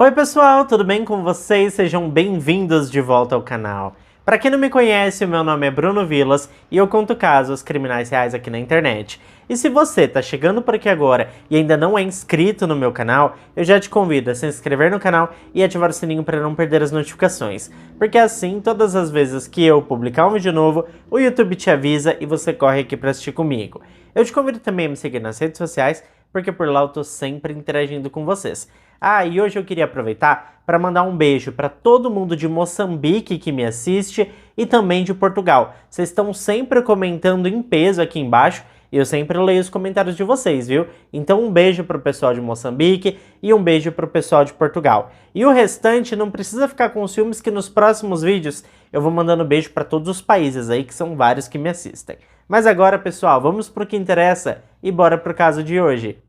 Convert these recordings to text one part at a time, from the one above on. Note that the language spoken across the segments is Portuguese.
Oi pessoal, tudo bem com vocês? Sejam bem-vindos de volta ao canal. Para quem não me conhece, o meu nome é Bruno Vilas e eu conto casos criminais reais aqui na internet. E se você tá chegando por aqui agora e ainda não é inscrito no meu canal, eu já te convido a se inscrever no canal e ativar o sininho para não perder as notificações. Porque assim, todas as vezes que eu publicar um vídeo novo, o YouTube te avisa e você corre aqui para assistir comigo. Eu te convido também a me seguir nas redes sociais, porque por lá eu tô sempre interagindo com vocês. E hoje eu queria aproveitar para mandar um beijo para todo mundo de Moçambique que me assiste e também de Portugal. Vocês estão sempre comentando em peso aqui embaixo e eu sempre leio os comentários de vocês, viu? Então um beijo para o pessoal de Moçambique e um beijo para o pessoal de Portugal. E o restante não precisa ficar com ciúmes que nos próximos vídeos eu vou mandando beijo para todos os países aí, que são vários que me assistem. Mas agora, pessoal, vamos pro que interessa e bora pro caso de hoje.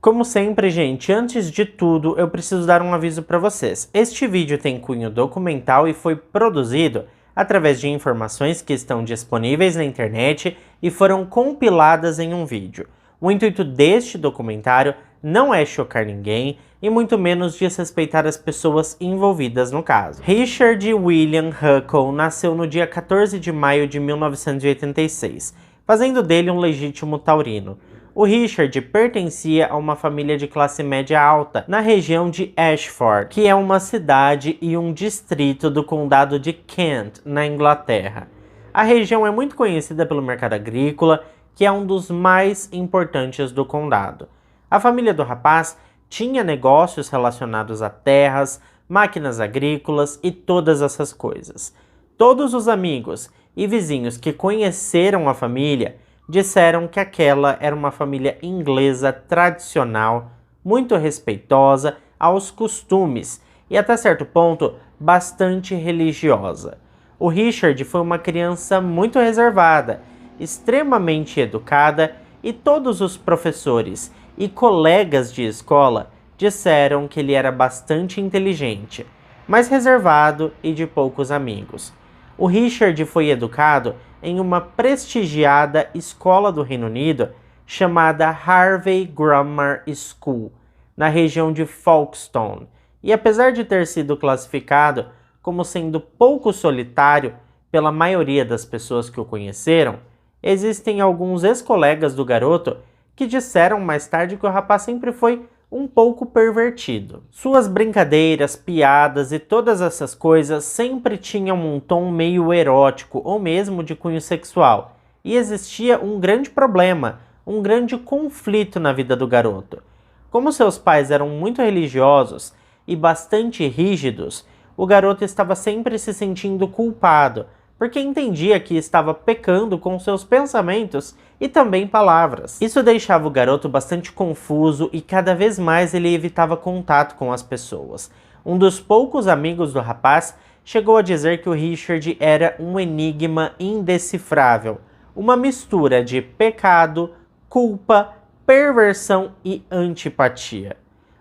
Como sempre, gente, antes de tudo, eu preciso dar um aviso para vocês. Este vídeo tem cunho documental e foi produzido através de informações que estão disponíveis na internet e foram compiladas em um vídeo. O intuito deste documentário não é chocar ninguém e muito menos desrespeitar as pessoas envolvidas no caso. Richard William Huckle nasceu no dia 14 de maio de 1986, fazendo dele um legítimo taurino. O Richard pertencia a uma família de classe média alta na região de Ashford, que é uma cidade e um distrito do condado de Kent, na Inglaterra. A região é muito conhecida pelo mercado agrícola, que é um dos mais importantes do condado. A família do rapaz tinha negócios relacionados a terras, máquinas agrícolas e todas essas coisas. Todos os amigos e vizinhos que conheceram a família disseram que aquela era uma família inglesa tradicional, muito respeitosa aos costumes e até certo ponto bastante religiosa. O Richard foi uma criança muito reservada, extremamente educada e todos os professores e colegas de escola disseram que ele era bastante inteligente, mas reservado e de poucos amigos. O Richard foi educado em uma prestigiada escola do Reino Unido chamada Harvey Grammar School, na região de Folkestone, e apesar de ter sido classificado como sendo pouco solitário pela maioria das pessoas que o conheceram, existem alguns ex-colegas do garoto que disseram mais tarde que o rapaz sempre foi um pouco pervertido. Suas brincadeiras, piadas e todas essas coisas sempre tinham um tom meio erótico ou mesmo de cunho sexual. E existia um grande problema, um grande conflito na vida do garoto. Como seus pais eram muito religiosos e bastante rígidos, o garoto estava sempre se sentindo culpado, porque entendia que estava pecando com seus pensamentos e também palavras. Isso deixava o garoto bastante confuso e cada vez mais ele evitava contato com as pessoas. Um dos poucos amigos do rapaz chegou a dizer que o Richard era um enigma indecifrável, uma mistura de pecado, culpa, perversão e antipatia.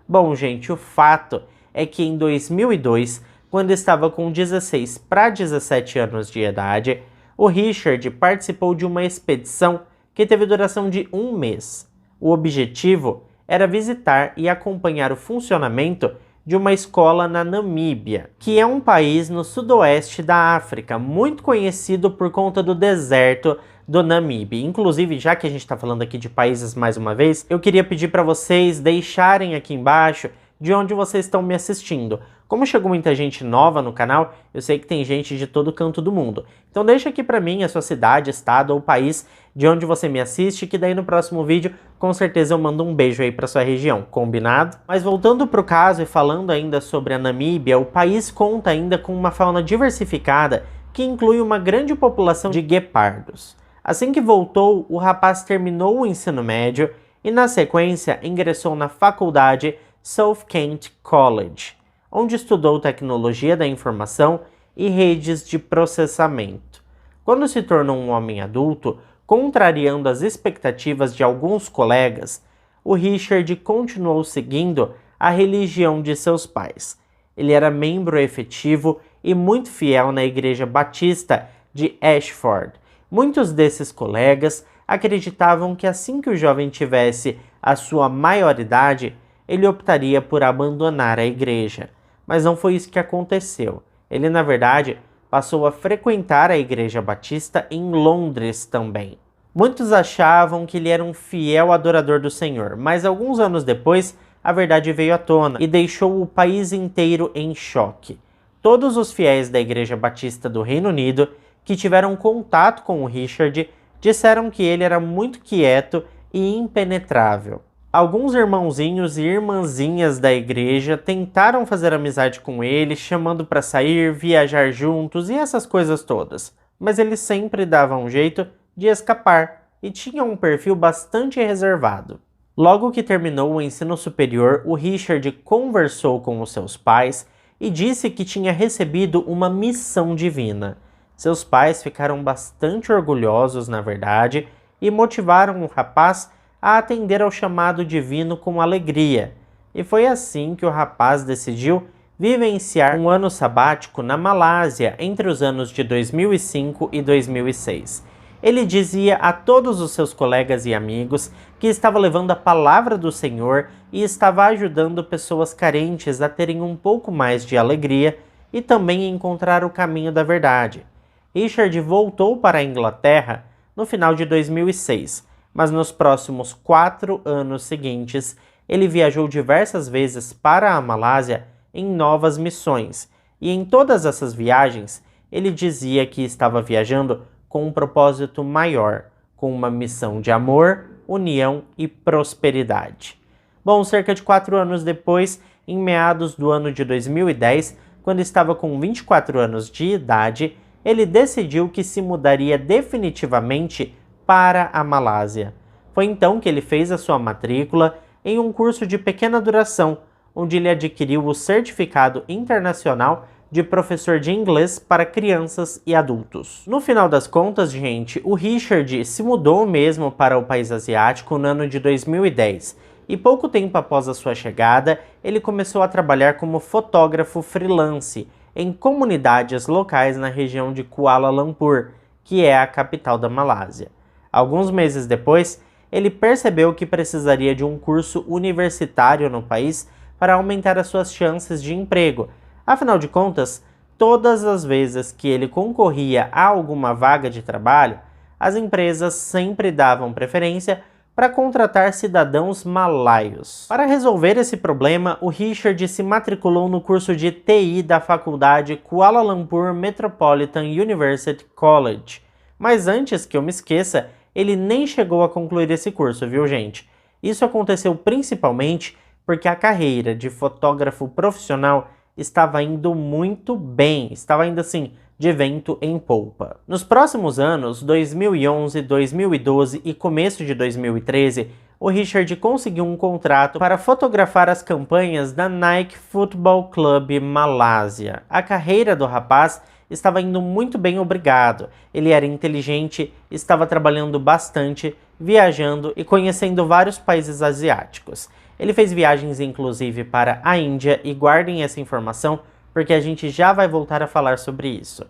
Bom, gente, o fato é que em 2002, quando estava com 16 para 17 anos de idade, o Richard participou de uma expedição que teve duração de um mês. O objetivo era visitar e acompanhar o funcionamento de uma escola na Namíbia, que é um país no sudoeste da África, muito conhecido por conta do deserto do Namíbia. Inclusive, já que a gente está falando aqui de países mais uma vez, eu queria pedir para vocês deixarem aqui embaixo de onde vocês estão me assistindo. Como chegou muita gente nova no canal, eu sei que tem gente de todo canto do mundo. Então deixa aqui pra mim a sua cidade, estado ou país de onde você me assiste, que daí no próximo vídeo com certeza eu mando um beijo aí pra sua região, combinado? Mas voltando pro caso e falando ainda sobre a Namíbia, o país conta ainda com uma fauna diversificada que inclui uma grande população de guepardos. Assim que voltou, o rapaz terminou o ensino médio e na sequência ingressou na faculdade South Kent College, onde estudou tecnologia da informação e redes de processamento. Quando se tornou um homem adulto, contrariando as expectativas de alguns colegas, o Richard continuou seguindo a religião de seus pais. Ele era membro efetivo e muito fiel na Igreja Batista de Ashford. Muitos desses colegas acreditavam que assim que o jovem tivesse a sua maioridade, ele optaria por abandonar a igreja. Mas não foi isso que aconteceu. Ele, na verdade, passou a frequentar a Igreja Batista em Londres também. Muitos achavam que ele era um fiel adorador do Senhor, mas alguns anos depois, a verdade veio à tona e deixou o país inteiro em choque. Todos os fiéis da Igreja Batista do Reino Unido que tiveram contato com o Richard disseram que ele era muito quieto e impenetrável. Alguns irmãozinhos e irmãzinhas da igreja tentaram fazer amizade com ele, chamando para sair, viajar juntos e essas coisas todas, mas ele sempre dava um jeito de escapar e tinha um perfil bastante reservado. Logo que terminou o ensino superior, o Richard conversou com os seus pais e disse que tinha recebido uma missão divina. Seus pais ficaram bastante orgulhosos, na verdade, e motivaram o rapaz a atender ao chamado divino com alegria. E foi assim que o rapaz decidiu vivenciar um ano sabático na Malásia entre os anos de 2005 e 2006. Ele dizia a todos os seus colegas e amigos que estava levando a palavra do Senhor e estava ajudando pessoas carentes a terem um pouco mais de alegria e também encontrar o caminho da verdade. Richard voltou para a Inglaterra no final de 2006, mas nos próximos 4 anos seguintes, ele viajou diversas vezes para a Malásia em novas missões, e em todas essas viagens, ele dizia que estava viajando com um propósito maior, com uma missão de amor, união e prosperidade. Bom, cerca de 4 anos depois, em meados do ano de 2010, quando estava com 24 anos de idade, ele decidiu que se mudaria definitivamente para a Malásia. Foi então que ele fez a sua matrícula em um curso de pequena duração, onde ele adquiriu o certificado internacional de professor de inglês para crianças e adultos. No final das contas, gente, o Richard se mudou mesmo para o país asiático no ano de 2010, e pouco tempo após a sua chegada, ele começou a trabalhar como fotógrafo freelance em comunidades locais na região de Kuala Lumpur, que é a capital da Malásia. Alguns meses depois, ele percebeu que precisaria de um curso universitário no país para aumentar as suas chances de emprego. Afinal de contas, todas as vezes que ele concorria a alguma vaga de trabalho, as empresas sempre davam preferência para contratar cidadãos malaios. Para resolver esse problema, o Richard se matriculou no curso de TI da faculdade Kuala Lumpur Metropolitan University College. Mas antes que eu me esqueça, ele nem chegou a concluir esse curso, viu, gente? Isso aconteceu principalmente porque a carreira de fotógrafo profissional estava indo muito bem, estava indo assim, de vento em polpa. Nos próximos anos, 2011, 2012 e começo de 2013, o Richard conseguiu um contrato para fotografar as campanhas da Nike Football Club Malásia. A carreira do rapaz estava indo muito bem, obrigado. Ele era inteligente, estava trabalhando bastante, viajando e conhecendo vários países asiáticos. Ele fez viagens inclusive para a Índia e guardem essa informação porque a gente já vai voltar a falar sobre isso.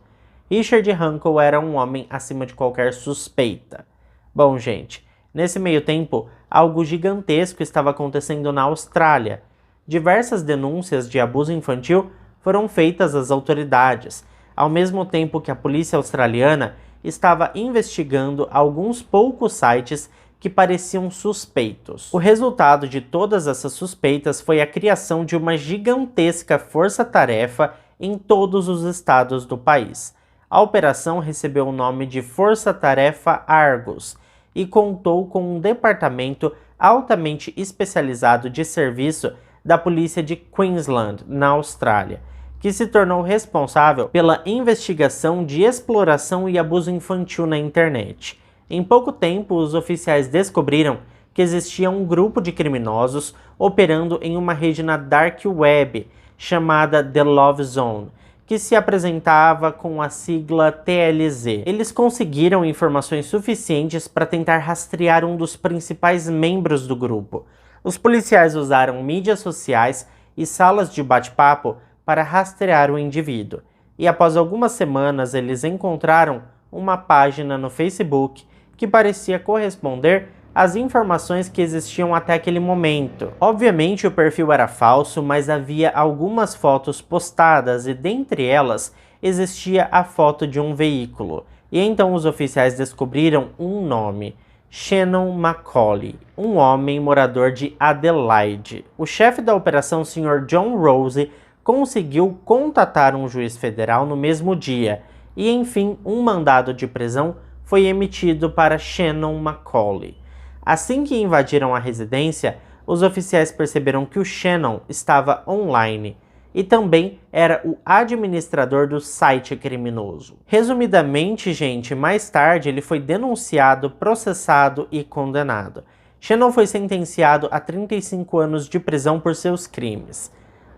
Richard Hankel era um homem acima de qualquer suspeita. Bom, gente, nesse meio tempo, algo gigantesco estava acontecendo na Austrália. Diversas denúncias de abuso infantil foram feitas às autoridades, ao mesmo tempo que a polícia australiana estava investigando alguns poucos sites que pareciam suspeitos. O resultado de todas essas suspeitas foi a criação de uma gigantesca força-tarefa em todos os estados do país. A operação recebeu o nome de Força-Tarefa Argus e contou com um departamento altamente especializado de serviço da polícia de Queensland, na Austrália, que se tornou responsável pela investigação de exploração e abuso infantil na internet. Em pouco tempo, os oficiais descobriram que existia um grupo de criminosos operando em uma rede na Dark Web, chamada The Love Zone, que se apresentava com a sigla TLZ. Eles conseguiram informações suficientes para tentar rastrear um dos principais membros do grupo. Os policiais usaram mídias sociais e salas de bate-papo para rastrear o indivíduo. E após algumas semanas, eles encontraram uma página no Facebook que parecia corresponder às informações que existiam até aquele momento. Obviamente o perfil era falso, mas havia algumas fotos postadas e dentre elas existia a foto de um veículo. E então os oficiais descobriram um nome: Shannon Macaulay, um homem morador de Adelaide. O chefe da operação, Sr. John Rose, conseguiu contatar um juiz federal no mesmo dia e, enfim, um mandado de prisão foi emitido para Shannon Macaulay. Assim que invadiram a residência, os oficiais perceberam que o Shannon estava online e também era o administrador do site criminoso. Resumidamente, gente, mais tarde ele foi denunciado, processado e condenado. Shannon foi sentenciado a 35 anos de prisão por seus crimes.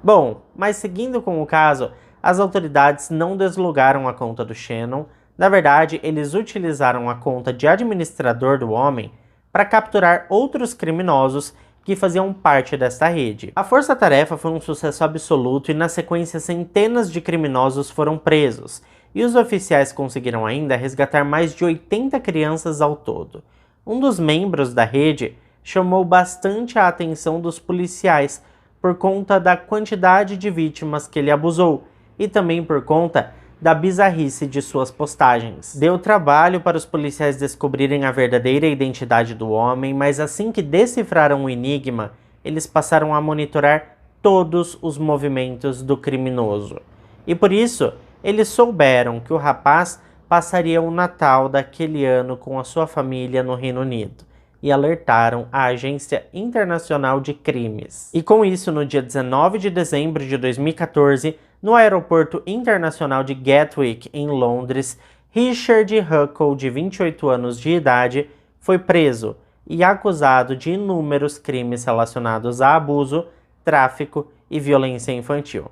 Bom, mas seguindo com o caso, as autoridades não deslogaram a conta do Shannon. Na verdade, eles utilizaram a conta de administrador do homem para capturar outros criminosos que faziam parte desta rede. A força-tarefa foi um sucesso absoluto e, na sequência, centenas de criminosos foram presos, e os oficiais conseguiram ainda resgatar mais de 80 crianças ao todo. Um dos membros da rede chamou bastante a atenção dos policiais por conta da quantidade de vítimas que ele abusou, e também por conta da bizarrice de suas postagens. Deu trabalho para os policiais descobrirem a verdadeira identidade do homem, mas assim que decifraram o enigma, eles passaram a monitorar todos os movimentos do criminoso. E por isso, eles souberam que o rapaz passaria o Natal daquele ano com a sua família no Reino Unido e alertaram a Agência Internacional de Crimes. E com isso, no dia 19 de dezembro de 2014, no aeroporto internacional de Gatwick, em Londres, Richard Huckle, de 28 anos de idade, foi preso e acusado de inúmeros crimes relacionados a abuso, tráfico e violência infantil.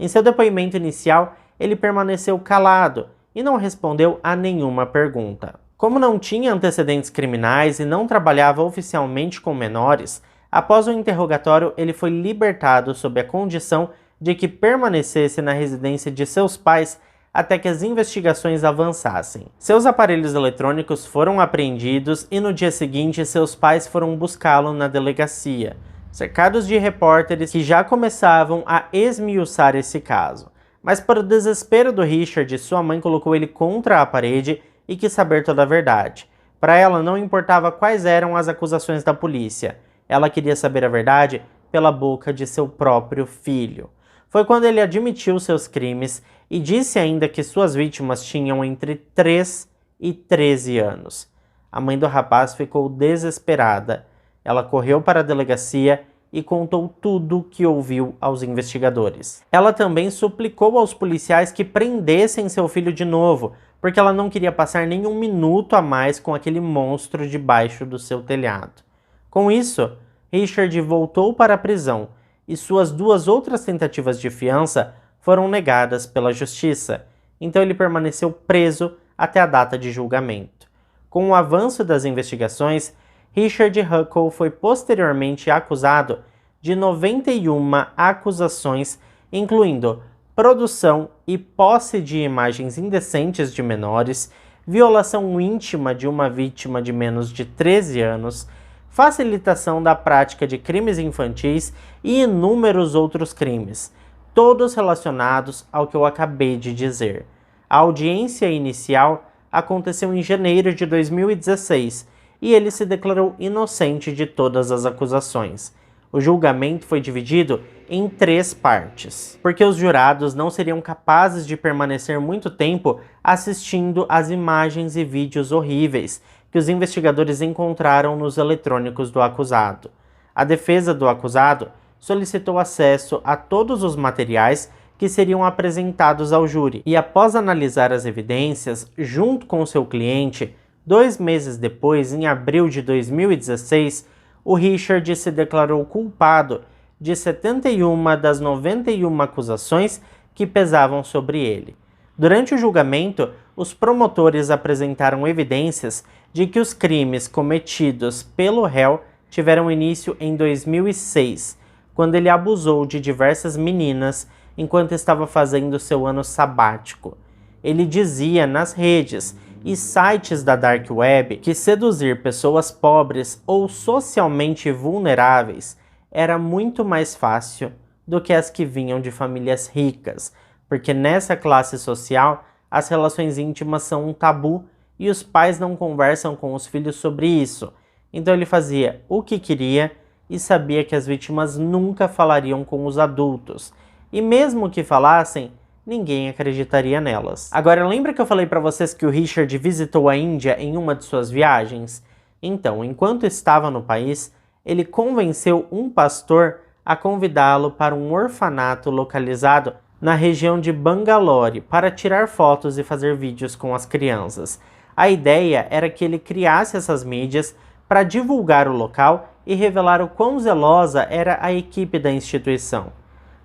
Em seu depoimento inicial, ele permaneceu calado e não respondeu a nenhuma pergunta. Como não tinha antecedentes criminais e não trabalhava oficialmente com menores, após o interrogatório ele foi libertado sob a condição de que permanecesse na residência de seus pais até que as investigações avançassem. Seus aparelhos eletrônicos foram apreendidos e no dia seguinte seus pais foram buscá-lo na delegacia, cercados de repórteres que já começavam a esmiuçar esse caso. Mas para o desespero do Richard, sua mãe colocou ele contra a parede e quis saber toda a verdade. Para ela não importava quais eram as acusações da polícia, ela queria saber a verdade pela boca de seu próprio filho. Foi quando ele admitiu seus crimes e disse ainda que suas vítimas tinham entre 3 e 13 anos. A mãe do rapaz ficou desesperada. Ela correu para a delegacia e contou tudo o que ouviu aos investigadores. Ela também suplicou aos policiais que prendessem seu filho de novo, porque ela não queria passar nenhum minuto a mais com aquele monstro debaixo do seu telhado. Com isso, Richard voltou para a prisão e suas 2 outras tentativas de fiança foram negadas pela justiça, então ele permaneceu preso até a data de julgamento. Com o avanço das investigações, Richard Huckle foi posteriormente acusado de 91 acusações, incluindo produção e posse de imagens indecentes de menores, violação íntima de uma vítima de menos de 13 anos, facilitação da prática de crimes infantis e inúmeros outros crimes, todos relacionados ao que eu acabei de dizer. A audiência inicial aconteceu em janeiro de 2016 e ele se declarou inocente de todas as acusações. O julgamento foi dividido em 3 partes, porque os jurados não seriam capazes de permanecer muito tempo assistindo às imagens e vídeos horríveis que os investigadores encontraram nos eletrônicos do acusado. A defesa do acusado solicitou acesso a todos os materiais que seriam apresentados ao júri e, após analisar as evidências, junto com seu cliente, 2 meses depois, em abril de 2016, o Richard se declarou culpado de 71 das 91 acusações que pesavam sobre ele. Durante o julgamento, os promotores apresentaram evidências de que os crimes cometidos pelo réu tiveram início em 2006, quando ele abusou de diversas meninas enquanto estava fazendo seu ano sabático. Ele dizia nas redes e sites da Dark Web que seduzir pessoas pobres ou socialmente vulneráveis era muito mais fácil do que as que vinham de famílias ricas, porque nessa classe social as relações íntimas são um tabu e os pais não conversam com os filhos sobre isso. Então ele fazia o que queria e sabia que as vítimas nunca falariam com os adultos. E mesmo que falassem, ninguém acreditaria nelas. Agora, lembra que eu falei para vocês que o Richard visitou a Índia em uma de suas viagens? Então, enquanto estava no país, ele convenceu um pastor a convidá-lo para um orfanato localizado na região de Bangalore para tirar fotos e fazer vídeos com as crianças. A ideia era que ele criasse essas mídias para divulgar o local e revelar o quão zelosa era a equipe da instituição.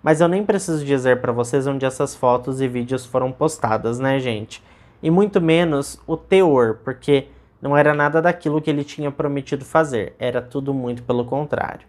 Mas eu nem preciso dizer para vocês onde essas fotos e vídeos foram postadas, né, gente? E muito menos o teor, porque não era nada daquilo que ele tinha prometido fazer, era tudo muito pelo contrário.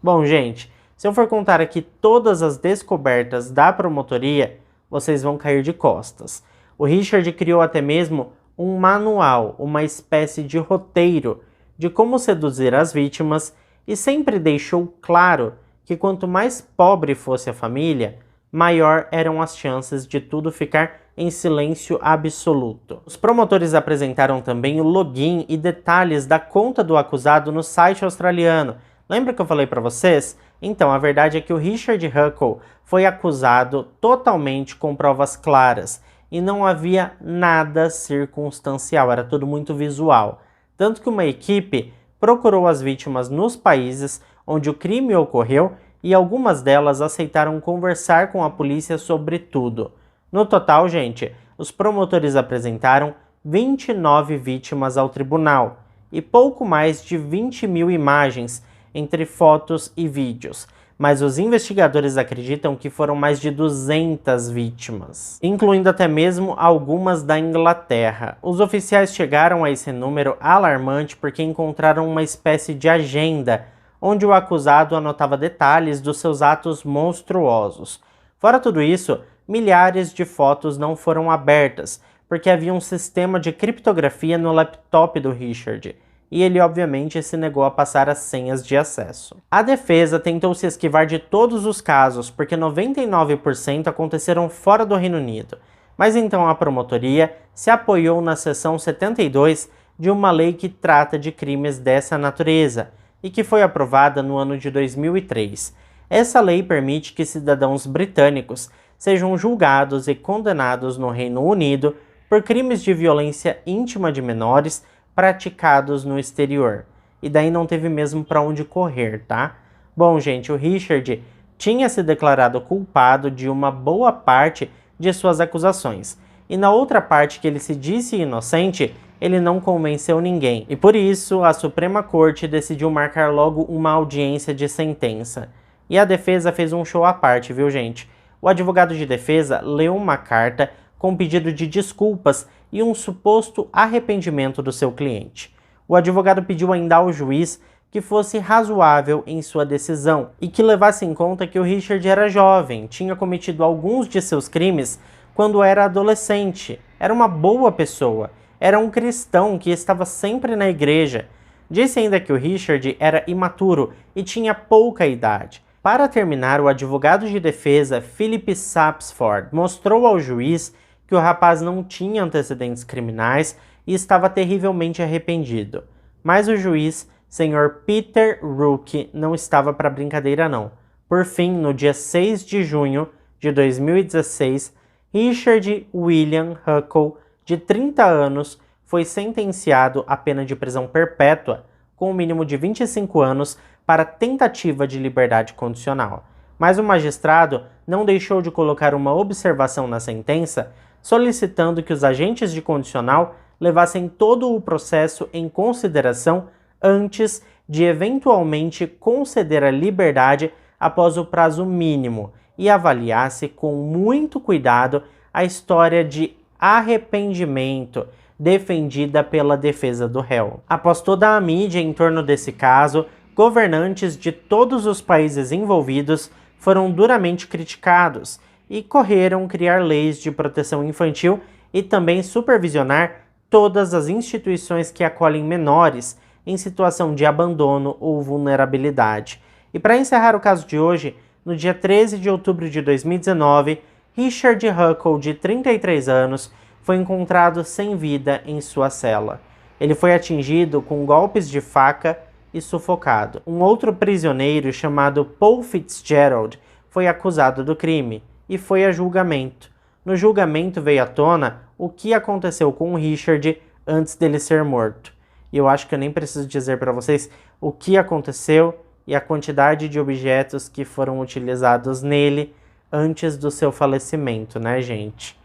Bom, gente, se eu for contar aqui todas as descobertas da promotoria, vocês vão cair de costas. O Richard criou até mesmo um manual, uma espécie de roteiro de como seduzir as vítimas e sempre deixou claro que quanto mais pobre fosse a família, maior eram as chances de tudo ficar em silêncio absoluto. Os promotores apresentaram também o login e detalhes da conta do acusado no site australiano. Lembra que eu falei para vocês? Então, a verdade é que o Richard Huckle foi acusado totalmente com provas claras e não havia nada circunstancial, era tudo muito visual. Tanto que uma equipe procurou as vítimas nos países onde o crime ocorreu e algumas delas aceitaram conversar com a polícia sobre tudo. No total, gente, os promotores apresentaram 29 vítimas ao tribunal e pouco mais de 20.000 imagens entre fotos e vídeos, mas os investigadores acreditam que foram mais de 200 vítimas, incluindo até mesmo algumas da Inglaterra. Os oficiais chegaram a esse número alarmante porque encontraram uma espécie de agenda onde o acusado anotava detalhes dos seus atos monstruosos. Fora tudo isso, milhares de fotos não foram abertas, porque havia um sistema de criptografia no laptop do Richard, e ele obviamente se negou a passar as senhas de acesso. A defesa tentou se esquivar de todos os casos, porque 99% aconteceram fora do Reino Unido, mas então a promotoria se apoiou na seção 72 de uma lei que trata de crimes dessa natureza, e que foi aprovada no ano de 2003. Essa lei permite que cidadãos britânicos sejam julgados e condenados no Reino Unido por crimes de violência íntima de menores praticados no exterior. E daí não teve mesmo para onde correr, tá? Bom, gente, o Richard tinha se declarado culpado de uma boa parte de suas acusações. E na outra parte que ele se disse inocente, ele não convenceu ninguém. E por isso, a Suprema Corte decidiu marcar logo uma audiência de sentença. E a defesa fez um show à parte, viu, gente? O advogado de defesa leu uma carta com pedido de desculpas e um suposto arrependimento do seu cliente. O advogado pediu ainda ao juiz que fosse razoável em sua decisão e que levasse em conta que o Richard era jovem, tinha cometido alguns de seus crimes quando era adolescente, era uma boa pessoa, era um cristão que estava sempre na igreja. Disse ainda que o Richard era imaturo e tinha pouca idade. Para terminar, o advogado de defesa, Philip Sapsford, mostrou ao juiz que o rapaz não tinha antecedentes criminais e estava terrivelmente arrependido. Mas o juiz, Sr. Peter Rook, não estava para brincadeira não. Por fim, no dia 6 de junho de 2016, Richard William Huckle, de 30 anos, foi sentenciado à pena de prisão perpétua, com um mínimo de 25 anos, para tentativa de liberdade condicional. Mas o magistrado não deixou de colocar uma observação na sentença, solicitando que os agentes de condicional levassem todo o processo em consideração antes de eventualmente conceder a liberdade após o prazo mínimo e avaliasse com muito cuidado a história de arrependimento defendida pela defesa do réu. Após toda a mídia em torno desse caso, governantes de todos os países envolvidos foram duramente criticados e correram criar leis de proteção infantil e também supervisionar todas as instituições que acolhem menores em situação de abandono ou vulnerabilidade. E para encerrar o caso de hoje, no dia 13 de outubro de 2019, Richard Huckle, de 33 anos, foi encontrado sem vida em sua cela. Ele foi atingido com golpes de faca e sufocado. Um outro prisioneiro chamado Paul Fitzgerald foi acusado do crime e foi a julgamento. No julgamento veio à tona o que aconteceu com o Richard antes dele ser morto. E eu acho que eu nem preciso dizer para vocês o que aconteceu e a quantidade de objetos que foram utilizados nele antes do seu falecimento, né, gente?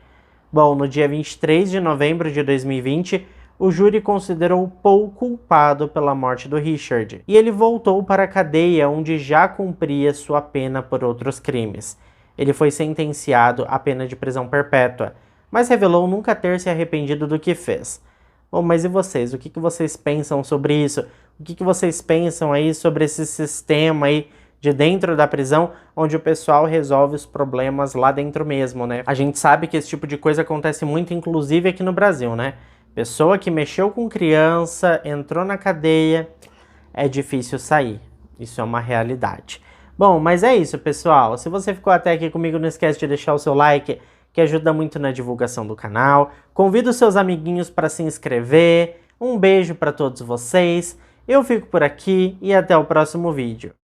Bom, no dia 23 de novembro de 2020, o júri considerou Paul culpado pela morte do Richard, e ele voltou para a cadeia onde já cumpria sua pena por outros crimes. Ele foi sentenciado à pena de prisão perpétua, mas revelou nunca ter se arrependido do que fez. Bom, mas e vocês? O que vocês pensam sobre isso? O que vocês pensam aí sobre esse sistema aí de dentro da prisão, onde o pessoal resolve os problemas lá dentro mesmo, né? A gente sabe que esse tipo de coisa acontece muito, inclusive aqui no Brasil, né? Pessoa que mexeu com criança, entrou na cadeia, é difícil sair. Isso é uma realidade. Bom, mas é isso, pessoal. Se você ficou até aqui comigo, não esquece de deixar o seu like, que ajuda muito na divulgação do canal. Convido os seus amiguinhos para se inscrever. Um beijo para todos vocês. Eu fico por aqui e até o próximo vídeo.